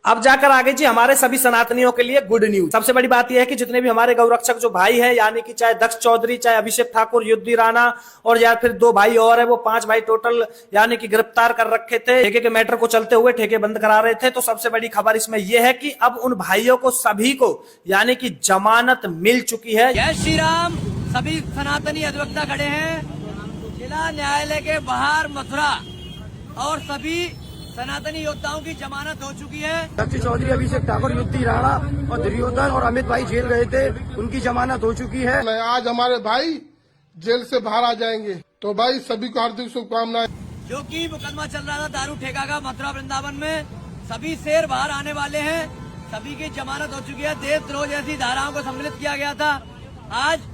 अब जाकर आगे जी हमारे सभी सनातनियों के लिए गुड न्यूज। सबसे बड़ी बात यह है कि जितने भी हमारे गौरक्षक जो भाई हैं, यानी कि चाहे दक्ष चौधरी, चाहे अभिषेक ठाकुर, युद्धि राणा और या फिर 2 भाई और है, वो 5 भाई टोटल यानी कि गिरफ्तार कर रखे थे। ठेके के मैटर को चलते हुए ठेके बंद करा रहे थे। तो सबसे बड़ी खबर इसमें यह है कि अब उन भाइयों को सभी को यानी कि जमानत मिल चुकी है। जय श्री राम। सभी सनातनी अधिवक्ता खड़े हैं जिला न्यायालय के बाहर मथुरा, और सभी सनातनी योद्धाओं की जमानत हो चुकी है। दक्ष चौधरी, अभिषेक ठाकुर, युद्धि राणा और दुर्योधन और अमित भाई जेल गए थे, उनकी जमानत हो चुकी है। आज हमारे भाई जेल से बाहर आ जाएंगे, तो भाई सभी को हार्दिक शुभकामनाएं। जो कि मुकदमा चल रहा था दारू ठेका का मथुरा वृंदावन में, सभी शेर बाहर आने वाले हैं, सभी की जमानत हो चुकी है। देशद्रोह जैसी धाराओं को सम्मिलित किया गया था, आज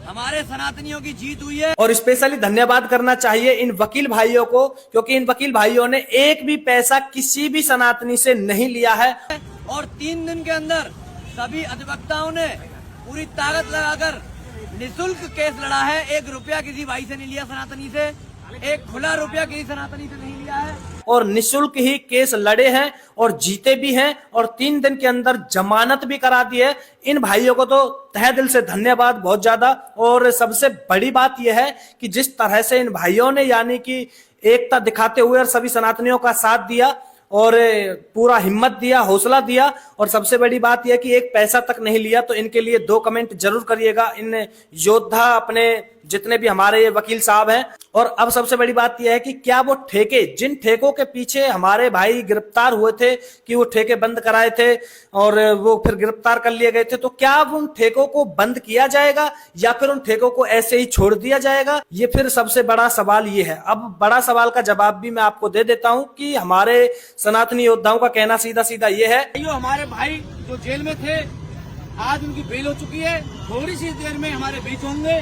हमारे सनातनियों की जीत हुई है। और स्पेशली धन्यवाद करना चाहिए इन वकील भाइयों को, क्योंकि इन वकील भाइयों ने एक भी पैसा किसी भी सनातनी से नहीं लिया है। और 3 दिन के अंदर सभी अधिवक्ताओं ने पूरी ताकत लगाकर निःशुल्क केस लड़ा है। 1 रुपया किसी भाई से नहीं लिया सनातनी से, 1 खुला रुपया किसी सनातनी से नहीं लिया है, और निःशुल्क ही केस लड़े हैं और जीते भी हैं, और 3 दिन के अंदर जमानत भी करा दी है। इन भाइयों को तो तहे दिल से धन्यवाद बहुत ज्यादा। और सबसे बड़ी बात यह है कि जिस तरह से इन भाइयों ने यानी कि एकता दिखाते हुए और सभी सनातनियों का साथ दिया और पूरा हिम्मत दिया, हौसला दिया, और सबसे बड़ी बात यह कि 1 पैसा तक नहीं लिया। तो इनके लिए 2 कमेंट जरूर करिएगा, इन योद्धा अपने जितने भी हमारे ये वकील साहब हैं। और अब सबसे बड़ी बात यह है कि क्या वो ठेके, जिन ठेकों के पीछे हमारे भाई गिरफ्तार हुए थे कि वो ठेके बंद कराए थे और वो फिर गिरफ्तार कर लिए गए थे, तो क्या अब उन ठेकों को बंद किया जाएगा या फिर उन ठेकों को ऐसे ही छोड़ दिया जाएगा? ये फिर सबसे बड़ा सवाल ये है। अब बड़ा सवाल का जवाब भी मैं आपको दे देता हूं कि हमारे सनातनी योद्धाओं का कहना सीधा सीधा ये है, हमारे भाई जो जेल में थे आज उनकी बेल हो चुकी है, थोड़ी सी देर में हमारे बीच होंगे,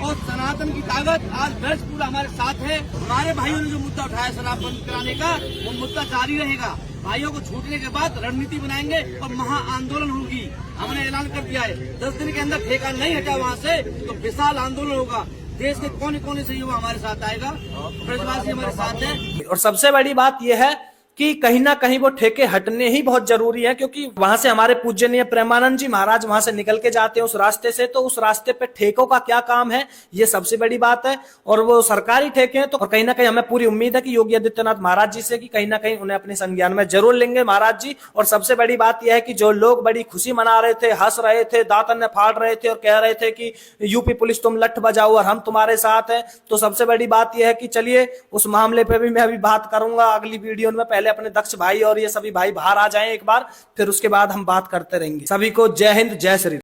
और सनातन की ताकत आज दर्ज पूरा हमारे साथ है। हमारे भाइयों ने जो मुद्दा उठाया शराब बंद कराने का, वो मुद्दा जारी रहेगा। भाइयों को छूटने के बाद रणनीति बनाएंगे और महा आंदोलन होगी। हमने ऐलान कर दिया है 10 दिन के अंदर ठेका नहीं हटा वहाँ से तो विशाल आंदोलन होगा। देश के कोने कोने से युवा हमारे साथ आएगा, ब्रजवासी हमारे साथ है। और सबसे बड़ी बात यह है कि कहीं ना कहीं वो ठेके हटने ही बहुत जरूरी है, क्योंकि वहां से हमारे पूज्यनीय प्रेमानंद जी महाराज वहां से निकल के जाते हैं उस रास्ते से। तो उस रास्ते पे ठेकों का क्या काम है, ये सबसे बड़ी बात है। और वो सरकारी ठेके हैं, तो कहीं ना कहीं हमें पूरी उम्मीद है कि योगी आदित्यनाथ महाराज जी से कि कहीं ना कहीं उन्हें अपने संज्ञान में जरूर लेंगे महाराज जी। और सबसे बड़ी बात यह है कि जो लोग बड़ी खुशी मना रहे थे, हंस रहे थे, दातन ने फाड़ रहे थे और कह रहे थे कि यूपी पुलिस तुम लठ बजाओ और हम तुम्हारे साथ हैं, तो सबसे बड़ी बात यह है कि चलिए उस मामले पे भी मैं अभी बात करूंगा अगली वीडियो में। पहले अपने दक्ष भाई और ये सभी भाई बाहर आ जाएं एक बार, फिर उसके बाद हम बात करते रहेंगे। सभी को जय हिंद, जय श्री राम।